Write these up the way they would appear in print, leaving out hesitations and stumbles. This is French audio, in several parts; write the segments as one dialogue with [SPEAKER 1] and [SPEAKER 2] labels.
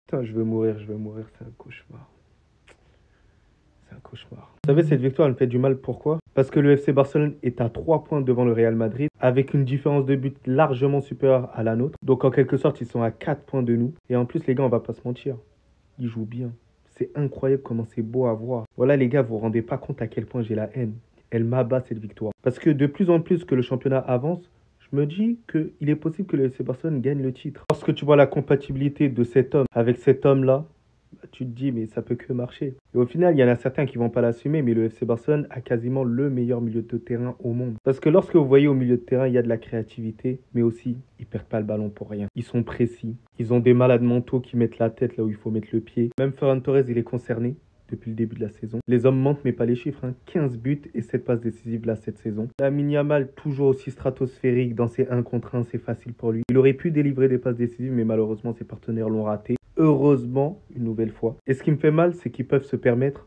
[SPEAKER 1] Putain, je veux mourir, c'est un cauchemar. C'est un cauchemar. Vous savez, cette victoire, elle me fait du mal. Pourquoi? Parce que le FC Barcelone est à 3 points devant le Real Madrid, avec une différence de but largement supérieure à la nôtre. Donc, en quelque sorte, ils sont à 4 points de nous. Et en plus, les gars, on va pas se mentir. Ils jouent bien. C'est incroyable comment c'est beau à voir. Voilà, les gars, vous vous rendez pas compte à quel point j'ai la haine. Elle m'abat, cette victoire. Parce que de plus en plus que le championnat avance, je me dis qu'il est possible que le FC Barcelone gagne le titre. Lorsque tu vois la compatibilité de cet homme avec cet homme-là, bah, tu te dis, mais ça peut que marcher. Et au final, il y en a certains qui vont pas l'assumer, mais le FC Barcelone a quasiment le meilleur milieu de terrain au monde. Parce que lorsque vous voyez au milieu de terrain, il y a de la créativité, mais aussi, ils perdent pas le ballon pour rien. Ils sont précis. Ils ont des malades mentaux qui mettent la tête là où il faut mettre le pied. Même Ferran Torres, il est concerné depuis le début de la saison. Les hommes mentent, mais pas les chiffres. 15 buts et 7 passes décisives là cette saison. Lamine Yamal, toujours aussi stratosphérique dans ses 1 contre 1, c'est facile pour lui. Il aurait pu délivrer des passes décisives, mais malheureusement, ses partenaires l'ont raté. Heureusement, une nouvelle fois. Et ce qui me fait mal, c'est qu'ils peuvent se permettre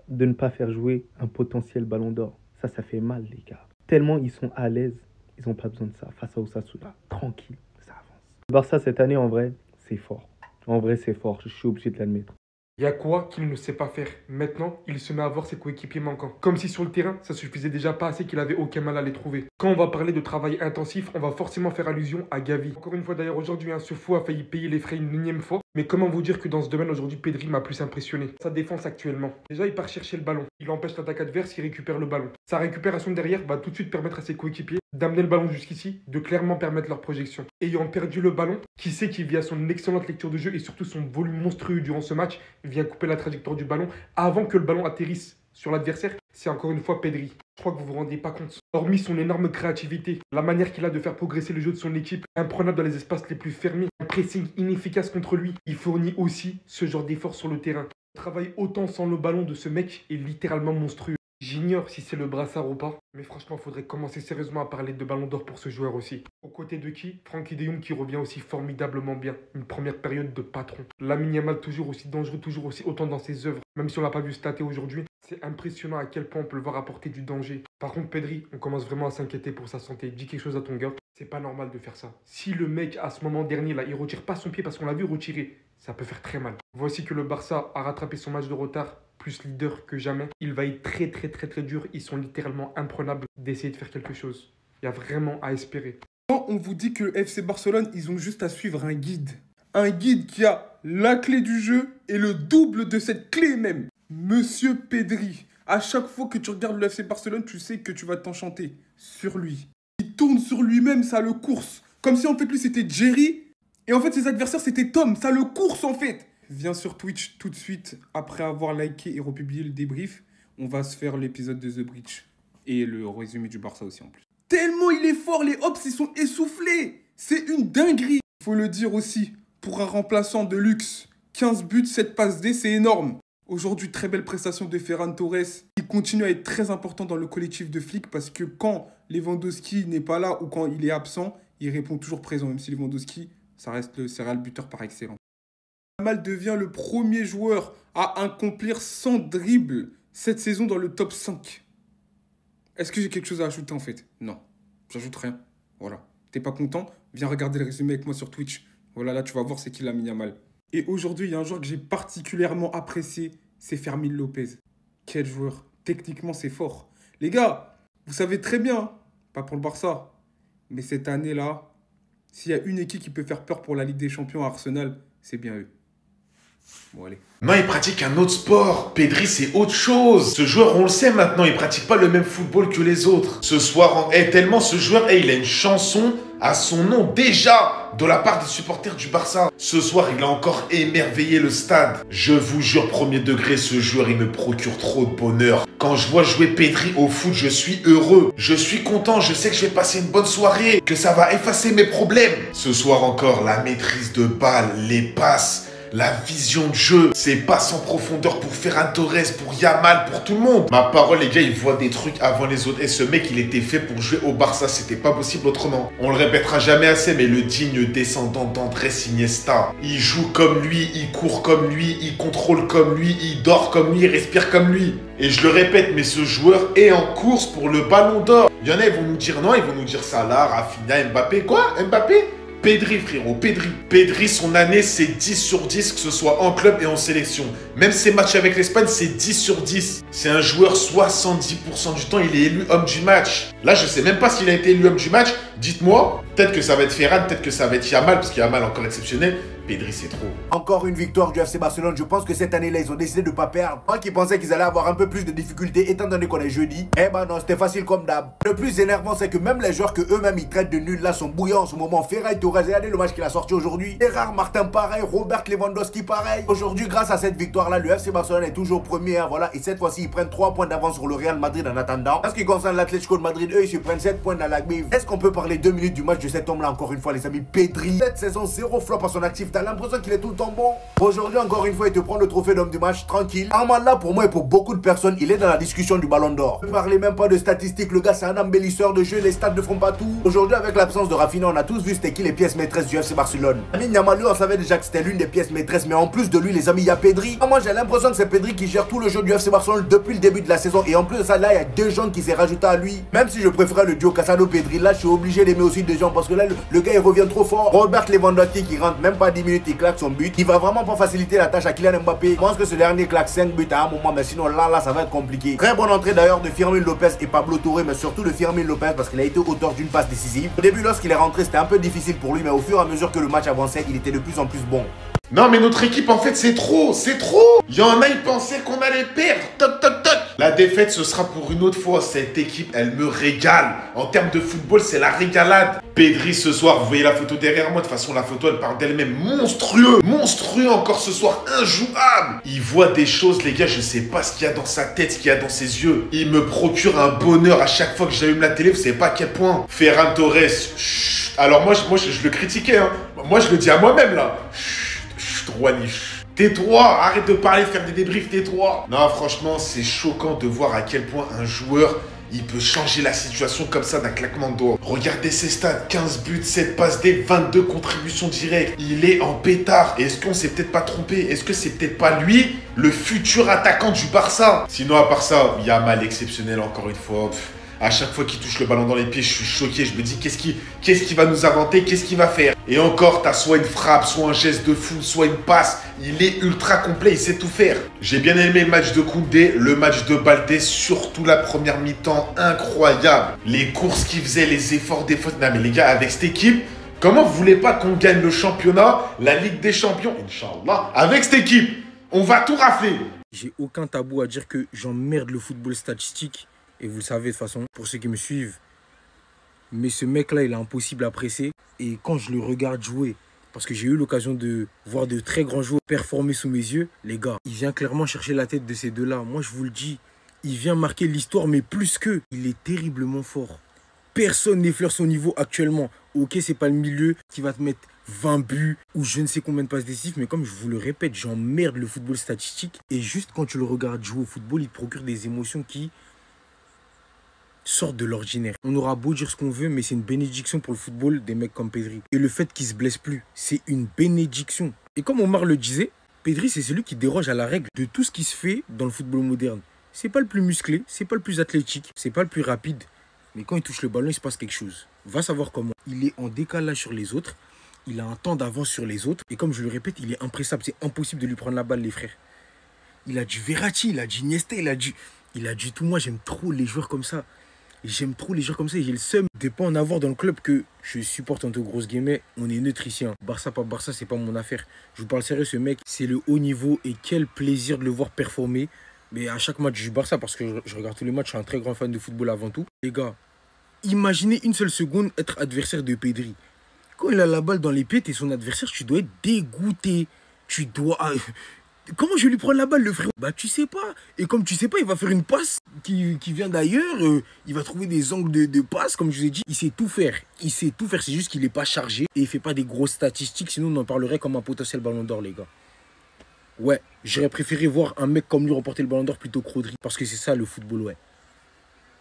[SPEAKER 1] de ne pas faire jouer un potentiel ballon d'or. Ça fait mal, les gars. Tellement ils sont à l'aise, ils n'ont pas besoin de ça. Face à Osasuna, tranquille, ça avance. Le Barça, cette année, en vrai, c'est fort. En vrai, c'est fort. Je suis obligé de l'admettre.
[SPEAKER 2] Il y a quoi qu'il ne sait pas faire. Maintenant, il se met à voir ses coéquipiers manquants. Comme si sur le terrain, ça suffisait déjà pas assez qu'il avait aucun mal à les trouver. Quand on va parler de travail intensif, on va forcément faire allusion à Gavi. Encore une fois d'ailleurs aujourd'hui, ce fou a failli payer les frais une énième fois. Mais comment vous dire que dans ce domaine aujourd'hui, Pedri m'a plus impressionné. Sa défense actuellement. Déjà, il part chercher le ballon. Il empêche l'attaque adverse, il récupère le ballon. Sa récupération derrière va tout de suite permettre à ses coéquipiers d'amener le ballon jusqu'ici, de clairement permettre leur projection. Ayant perdu le ballon, qui sait qu'il via son excellente lecture de jeu et surtout son volume monstrueux durant ce match, vient couper la trajectoire du ballon avant que le ballon atterrisse sur l'adversaire, c'est encore une fois Pedri. Je crois que vous vous rendez pas compte. Hormis son énorme créativité, la manière qu'il a de faire progresser le jeu de son équipe, imprenable dans les espaces les plus fermés, un pressing inefficace contre lui, il fournit aussi ce genre d'effort sur le terrain. Le travail autant sans le ballon de ce mec est littéralement monstrueux. J'ignore si c'est le brassard ou pas, mais franchement, il faudrait commencer sérieusement à parler de ballon d'or pour ce joueur aussi. Aux côtés de qui? Frenkie de Jong qui revient aussi formidablement bien. Une première période de patron. Lamine Yamal toujours aussi dangereux, toujours aussi autant dans ses œuvres. Même si on l'a pas vu stater aujourd'hui, c'est impressionnant à quel point on peut le voir apporter du danger. Par contre, Pedri, on commence vraiment à s'inquiéter pour sa santé. Dis quelque chose à ton gars. C'est pas normal de faire ça. Si le mec, à ce moment dernier, là, il retire pas son pied parce qu'on l'a vu retirer, ça peut faire très mal. Voici que le Barça a rattrapé son match de retard, plus leader que jamais. Il va être très dur. Ils sont littéralement imprenables d'essayer de faire quelque chose. Il y a vraiment à espérer.
[SPEAKER 3] Quand on vous dit que le FC Barcelone, ils ont juste à suivre un guide. Un guide qui a la clé du jeu et le double de cette clé même. Monsieur Pedri, à chaque fois que tu regardes le FC Barcelone, tu sais que tu vas t'enchanter sur lui. Il tourne sur lui-même, ça le course. Comme si en fait lui c'était Jerry et en fait ses adversaires c'était Tom, ça le course en fait. Viens sur Twitch tout de suite après avoir liké et republié le débrief. On va se faire l'épisode de The Breach et le résumé du Barça aussi en plus. Tellement il est fort, les hops ils sont essoufflés. C'est une dinguerie. Il faut le dire aussi, pour un remplaçant de luxe, 15 buts, 7 passes D, c'est énorme. Aujourd'hui, très belle prestation de Ferran Torres. Il continue à être très important dans le collectif de flics parce que quand Lewandowski n'est pas là ou quand il est absent, il répond toujours présent. Même si Lewandowski, ça reste le serial buteur par excellence. Yamal devient le premier joueur à accomplir 100 dribbles cette saison dans le top 5. Est-ce que j'ai quelque chose à ajouter en fait? Non, j'ajoute rien. Voilà. T'es pas content? Viens regarder le résumé avec moi sur Twitch. Voilà, là tu vas voir c'est qui Lamine Yamal. Et aujourd'hui, il y a un joueur que j'ai particulièrement apprécié, c'est Fermín López. Quel joueur. Techniquement, c'est fort. Les gars, vous savez très bien, pas pour le Barça, mais cette année-là, s'il y a une équipe qui peut faire peur pour la Ligue des Champions à Arsenal, c'est bien eux. Bon, allez.
[SPEAKER 4] Non, il pratique un autre sport. Pedri, c'est autre chose. Ce joueur, on le sait maintenant, il pratique pas le même football que les autres. Ce soir, tellement ce joueur, il a une chanson à son nom déjà de la part des supporters du Barça. Ce soir, il a encore émerveillé le stade. Je vous jure, premier degré, ce joueur, il me procure trop de bonheur. Quand je vois jouer Pedri au foot, je suis heureux. Je suis content, je sais que je vais passer une bonne soirée, que ça va effacer mes problèmes. Ce soir encore, la maîtrise de balle, les passes, la vision de jeu, c'est passes en profondeur pour Ferran Torres, pour Yamal, pour tout le monde. Ma parole, les gars, ils voient des trucs avant les autres. Et ce mec, il était fait pour jouer au Barça. C'était pas possible autrement. On le répétera jamais assez, mais le digne descendant d'Andrés Iniesta. Il joue comme lui, il court comme lui, il contrôle comme lui, il dort comme lui, il respire comme lui. Et je le répète, mais ce joueur est en course pour le ballon d'or. Il y en a, ils vont nous dire non, ils vont nous dire Salah, Rafinha, Mbappé. Quoi? Mbappé? Pedri, frérot, Pedri. Pedri, son année, c'est 10 sur 10, que ce soit en club et en sélection. Même ses matchs avec l'Espagne, c'est 10 sur 10. C'est un joueur, 70% du temps, il est élu homme du match. Là, je sais même pas s'il a été élu homme du match. Dites-moi, peut-être que ça va être Ferran, peut-être que ça va être Yamal, parce qu'Yamal encore exceptionnel. Pedri, c'est trop.
[SPEAKER 5] Encore une victoire du FC Barcelone. Je pense que cette année-là, ils ont décidé de ne pas perdre. Moi qui pensais qu'ils allaient avoir un peu plus de difficultés étant donné qu'on est jeudi. Eh ben non, c'était facile comme d'hab. Le plus énervant, c'est que même les joueurs que eux-mêmes ils traitent de nuls là sont bouillants en ce moment. Ferran Torres, regardez le match qu'il a sorti aujourd'hui. Gérard Martin pareil, Robert Lewandowski pareil. Aujourd'hui, grâce à cette victoire-là, le FC Barcelone est toujours premier. Hein, voilà. Et cette fois-ci, ils prennent 3 points d'avance sur le Real Madrid en attendant. En ce qui concerne l'Atlético de Madrid, eux, ils se prennent 7 points dans la grille. Est-ce qu'on peut parler 2 minutes du match de cet homme-là encore une fois, les amis? Pedri. Cette saison, 0 flop à son actif. T'as l'impression qu'il est tout le temps bon. Aujourd'hui, encore une fois, il te prend le trophée d'homme du match tranquille. Là, pour moi et pour beaucoup de personnes, il est dans la discussion du ballon d'or. Ne parlez même pas de statistiques. Le gars, c'est un embellisseur de jeu. Les stats ne font pas tout. Aujourd'hui, avec l'absence de Rafinha, on a tous vu c'était qui les pièces maîtresses du FC Barcelone. Lamine Yamal, on savait déjà que c'était l'une des pièces maîtresses. Mais en plus de lui, les amis, il y a Pedri. Moi, j'ai l'impression que c'est Pedri qui gère tout le jeu du FC Barcelone depuis le début de la saison. Et en plus de ça, là, il y a 2 gens qui s'est rajouté à lui. Même si je préférais le duo Casado-Pedri, là, je suis obligé d'aimer aussi 2 gens parce que là, le gars, il revient trop fort. Robert Lewandowski qui rentre même pas 10 minutes, il claque son but. Il va vraiment pas faciliter la tâche à Kylian Mbappé. Je pense que ce dernier claque 5 buts à un moment, mais sinon là, ça va être compliqué. Très bonne entrée d'ailleurs de Firmino Lopez et Pablo Touré, mais surtout de Firmino Lopez parce qu'il a été auteur d'une passe décisive. Au début, lorsqu'il est rentré, c'était un peu difficile pour lui, mais au fur et à mesure que le match avançait, il était de plus en plus bon.
[SPEAKER 4] Non, mais notre équipe, en fait, c'est trop, c'est trop. Il y en a, ils pensaient qu'on allait perdre. Toc, toc, toc. La défaite, ce sera pour une autre fois. Cette équipe, elle me régale. En termes de football, c'est la régalade. Pedri, ce soir, vous voyez la photo derrière moi. De toute façon, la photo, elle parle d'elle-même. Monstrueux. Monstrueux encore ce soir. Injouable. Il voit des choses, les gars. Je sais pas ce qu'il y a dans sa tête, ce qu'il y a dans ses yeux. Il me procure un bonheur à chaque fois que j'allume la télé. Vous savez pas à quel point. Ferran Torres. Chut. Alors, moi, je le critiquais. Hein. Moi, je le dis à moi-même, là. Rouhani, tais-toi, arrête de parler, faire des débriefs, tais-toi. Non, franchement, c'est choquant de voir à quel point un joueur, il peut changer la situation comme ça d'un claquement de doigts. Regardez ses stats, 15 buts, 7 passes D, 22 contributions directes. Il est en pétard. Et est-ce qu'on s'est peut-être pas trompé? Est-ce que c'est peut-être pas lui, le futur attaquant du Barça? Sinon, à part ça, il y a mal exceptionnel encore une fois. À chaque fois qu'il touche le ballon dans les pieds, je suis choqué. Je me dis, qu'est-ce qu'il va nous inventer? Qu'est-ce qu'il va faire? Et encore, t'as soit une frappe, soit un geste de fou, soit une passe. Il est ultra complet, il sait tout faire. J'ai bien aimé le match de Koundé, le match de Baldé, surtout la première mi-temps, incroyable. Les courses qu'il faisait, les efforts des fautes. Non mais les gars, avec cette équipe, comment vous voulez pas qu'on gagne le championnat, la Ligue des Champions? Inch'Allah. Avec cette équipe, on va tout rafler.
[SPEAKER 6] J'ai aucun tabou à dire que j'emmerde le football statistique. Et vous le savez de toute façon, pour ceux qui me suivent. Mais ce mec-là, il est impossible à presser. Et quand je le regarde jouer, parce que j'ai eu l'occasion de voir de très grands joueurs performer sous mes yeux, les gars, il vient clairement chercher la tête de ces deux-là. Moi, je vous le dis, il vient marquer l'histoire, mais plus qu'eux. Il est terriblement fort. Personne n'effleure son niveau actuellement. Ok, c'est pas le milieu qui va te mettre 20 buts ou je ne sais combien de passes décisives, mais comme je vous le répète, j'emmerde le football statistique. Et juste quand tu le regardes jouer au football, il te procure des émotions qui sortent de l'ordinaire. On aura beau dire ce qu'on veut, mais c'est une bénédiction pour le football des mecs comme Pedri. Et le fait qu'il se blesse plus, c'est une bénédiction. Et comme Omar le disait, Pedri, c'est celui qui déroge à la règle de tout ce qui se fait dans le football moderne. C'est pas le plus musclé, c'est pas le plus athlétique, c'est pas le plus rapide. Mais quand il touche le ballon, il se passe quelque chose. Va savoir comment. Il est en décalage sur les autres. Il a un temps d'avance sur les autres. Et comme je le répète, il est impressable. C'est impossible de lui prendre la balle, les frères. Il a du Verratti, il a du Iniesta, il a du tout. Moi, j'aime trop les joueurs comme ça. J'aime trop les joueurs comme ça et j'ai le seum de ne pas en avoir dans le club que je supporte entre grosses guillemets. On est neutre ici. Hein. Barça, pas Barça, c'est pas mon affaire. Je vous parle sérieux, ce mec, c'est le haut niveau et quel plaisir de le voir performer. Mais à chaque match du Barça, parce que je regarde tous les matchs, je suis un très grand fan de football avant tout. Les gars, imaginez une seule seconde être adversaire de Pedri. Quand il a la balle dans les pieds, t'es son adversaire, tu dois être dégoûté. Tu dois... Comment je vais lui prendre la balle, le frère? Bah, tu sais pas. Et comme tu sais pas, il va faire une passe qui vient d'ailleurs. Il va trouver des angles de passe, comme je vous ai dit. Il sait tout faire. Il sait tout faire. C'est juste qu'il n'est pas chargé. Et il fait pas des grosses statistiques. Sinon, on en parlerait comme un potentiel ballon d'or, les gars. Ouais, j'aurais préféré voir un mec comme lui remporter le ballon d'or plutôt que Rodri. Parce que c'est ça, le football, ouais.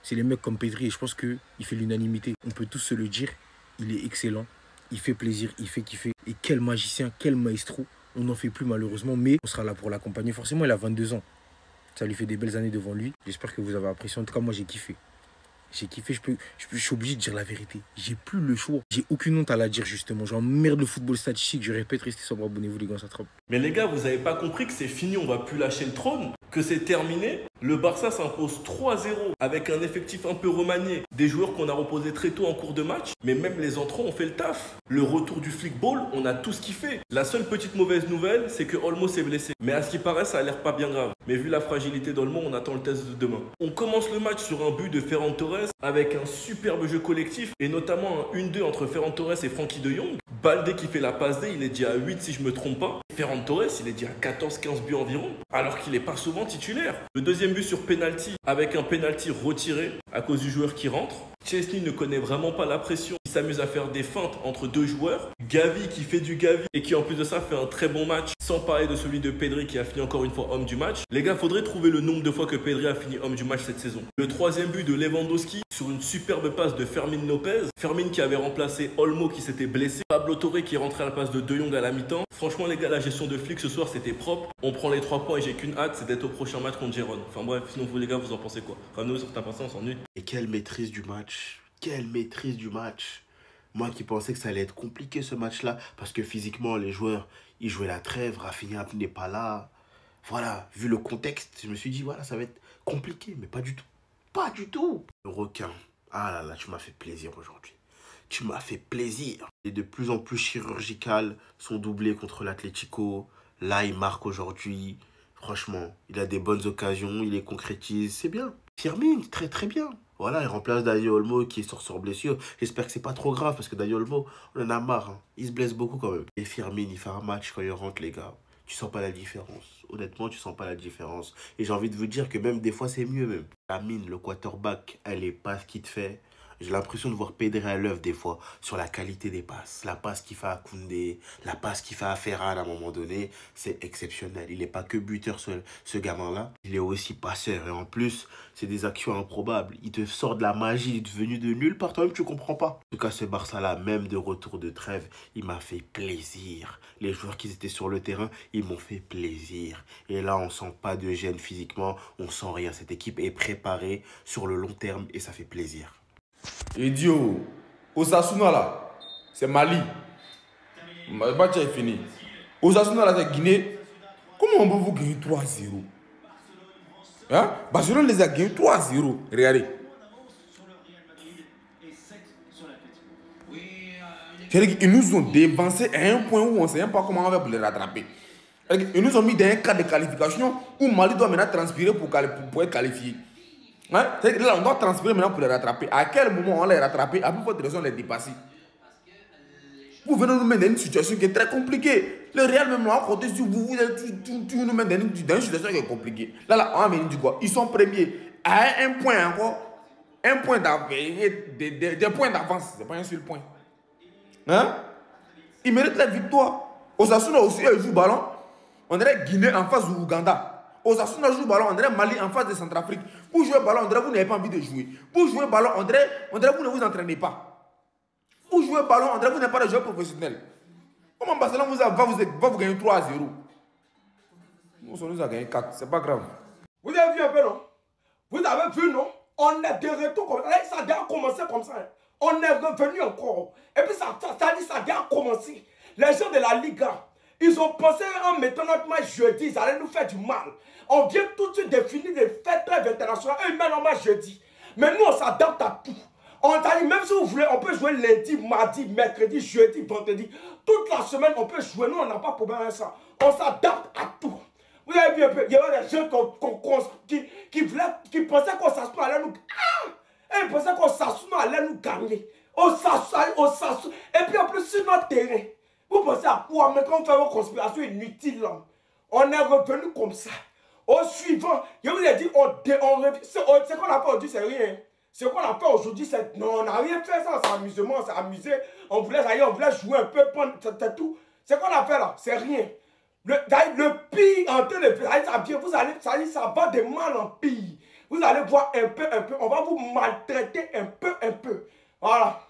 [SPEAKER 6] C'est les mecs comme Pedri. Et je pense qu'il fait l'unanimité. On peut tous se le dire. Il est excellent. Il fait plaisir. Il fait kiffer. Et quel magicien, quel maestro. On n'en fait plus malheureusement, mais on sera là pour l'accompagner. Forcément, il a 22 ans. Ça lui fait des belles années devant lui. J'espère que vous avez apprécié. En tout cas, moi, j'ai kiffé. J'ai kiffé, je suis obligé de dire la vérité. J'ai plus le choix. J'ai aucune honte à la dire, justement. J'emmerde le football statistique. Je répète, restez sobre, abonnez-vous, les gars, ça trappe.
[SPEAKER 7] Mais les gars, vous avez pas compris que c'est fini, on va plus lâcher le trône, que c'est terminé. Le Barça s'impose 3-0 avec un effectif un peu remanié, des joueurs qu'on a reposés très tôt en cours de match, mais même les entrants ont fait le taf. Le retour du flickball, on a tout ce qu'il fait. La seule petite mauvaise nouvelle, c'est que Olmo s'est blessé. Mais à ce qui paraît, ça a l'air pas bien grave. Mais vu la fragilité d'Olmo, on attend le test de demain. On commence le match sur un but de Ferran Torres avec un superbe jeu collectif et notamment un 1-2 entre Ferran Torres et Frenkie de Jong. Baldé qui fait la passe D, il est dit à 8 si je me trompe pas. Ferran Torres, il est dit à 14-15 buts environ, alors qu'il n'est pas souvent titulaire. Le deuxième but sur penalty, avec un penalty retiré à cause du joueur qui rentre. Chesney ne connaît vraiment pas la pression. Il s'amuse à faire des feintes entre deux joueurs. Gavi qui fait du Gavi et qui en plus de ça fait un très bon match. Sans parler de celui de Pedri qui a fini encore une fois homme du match. Les gars, faudrait trouver le nombre de fois que Pedri a fini homme du match cette saison. Le troisième but de Lewandowski sur une superbe passe de Fermin Lopez. Fermin qui avait remplacé Olmo qui s'était blessé. Pablo Torre qui est rentré à la place de De Jong à la mi-temps. Franchement les gars, la gestion de flic ce soir c'était propre. On prend les 3 points et j'ai qu'une hâte, c'est d'être au prochain match contre Gérone. Enfin bref, sinon vous les gars, vous en pensez quoi? Ramenez-nous sur ta pensée, on s'ennuie.
[SPEAKER 8] Et quelle maîtrise du match. Quelle maîtrise du match. Moi qui pensais que ça allait être compliqué ce match-là, parce que physiquement, les joueurs, ils jouaient la trêve, Rafinha n'est pas là. Voilà, vu le contexte, je me suis dit, voilà, ça va être compliqué, mais pas du tout. Pas du tout. Le requin, ah là là, tu m'as fait plaisir aujourd'hui. Tu m'as fait plaisir. Il est de plus en plus chirurgical, son doublé contre l'Atlético. Là, il marque aujourd'hui. Franchement, il a des bonnes occasions, il les concrétise, c'est bien. Firmin, très très bien. Voilà, il remplace Dani Olmo qui est sur blessure. J'espère que c'est pas trop grave parce que Dani Olmo, on en a marre. Hein. Il se blesse beaucoup quand même. Et Firmin, il fait un match quand il rentre, les gars. Tu sens pas la différence. Honnêtement, tu sens pas la différence. Et j'ai envie de vous dire que même des fois, c'est mieux même. La mine, le quarterback, elle est pas ce qu'il te fait. J'ai l'impression de voir Pedri à l'œuvre des fois sur la qualité des passes. La passe qu'il fait à Koundé, la passe qu'il fait à Ferran à un moment donné, c'est exceptionnel. Il n'est pas que buteur ce gamin-là, il est aussi passeur. Et en plus, c'est des actions improbables. Il te sort de la magie, il est devenu de nulle part, toi-même tu comprends pas. En tout cas, ce Barça-là, même de retour de trêve, il m'a fait plaisir. Les joueurs qui étaient sur le terrain, ils m'ont fait plaisir. Et là, on sent pas de gêne physiquement, on sent rien. Cette équipe est préparée sur le long terme et ça fait plaisir.
[SPEAKER 3] Idiot. Osasuna là, c'est Mali. Le match est fini. Osasuna là, c'est Guinée. Comment on peut vous gagner 3-0? Hein? Barcelone les a gagnés 3-0. Regardez. Ils nous ont dévancé à un point où on ne sait même pas comment on va pour les rattraper. Ils nous ont mis dans un cas de qualification où Mali doit maintenant transpirer pour être qualifié. Hein? Là, on doit transpirer maintenant pour les rattraper. À quel moment on les rattraper? À peu près de raison, on les dépasser. Vous venez nous mettre dans une situation qui est très compliquée. Le Real, même là, à côté, si vous nous mettez dans une situation qui est compliquée. Là, on va venir du quoi? Ils sont premiers. À un point encore. Un point d'avance. Des points d'avance. Ce n'est pas un seul point. Hein? Ils méritent la victoire. Osasuna aussi, ils jouent ballon. On dirait Guinée en face de Ouganda. Osasuna joue ballon, on dirait Mali en face de Centrafrique. Pour jouer ballon, on dirait vous n'avez pas envie de jouer. Pour jouer ballon, on dirait vous ne vous entraînez pas. Pour jouer ballon, on dirait vous n'êtes pas des joueurs professionnels. Comment Barcelone va vous gagner 3-0? Nous, on nous a gagné 4, c'est pas grave.
[SPEAKER 9] Vous avez vu un peu, non? Vous avez vu, non? On est de retour comme ça. Ça a déjà commencé comme ça. On est revenu encore. Et puis ça a déjà commencé. Les gens de la Liga, ils ont pensé en mettant notre match jeudi, ils allaient nous faire du mal. On vient tout de suite de finir de faire trêve internationale. Eux, ils mettent en match jeudi. Mais nous, on s'adapte à tout. On t'a dit, même si vous voulez, on peut jouer lundi, mardi, mercredi, jeudi, vendredi. Toute la semaine, on peut jouer. Nous, on n'a pas de problème avec ça. On s'adapte à tout. Vous avez vu un peu, il y avait des gens qui pensaient qu'on s'assoit allait nous... Ah! Ils pensaient qu'on s'assoit allait nous gagner. On s'assoit. Et puis en plus, sur notre terrain, vous pensez à quoi? Mais quand on fait une conspiration inutile, là, on est revenu comme ça. Au suivant, je vous ai dit, ce qu'on a fait aujourd'hui, c'est rien. Ce qu'on a fait aujourd'hui, c'est... Non, on n'a rien fait, ça, c'est amusement, c'est amusé. On voulait jouer un peu, c'est tout. Ce qu'on a fait là, c'est rien. Le pire en train de faire, ça va de mal en pire. Vous allez voir un peu, on va vous maltraiter un peu. Voilà.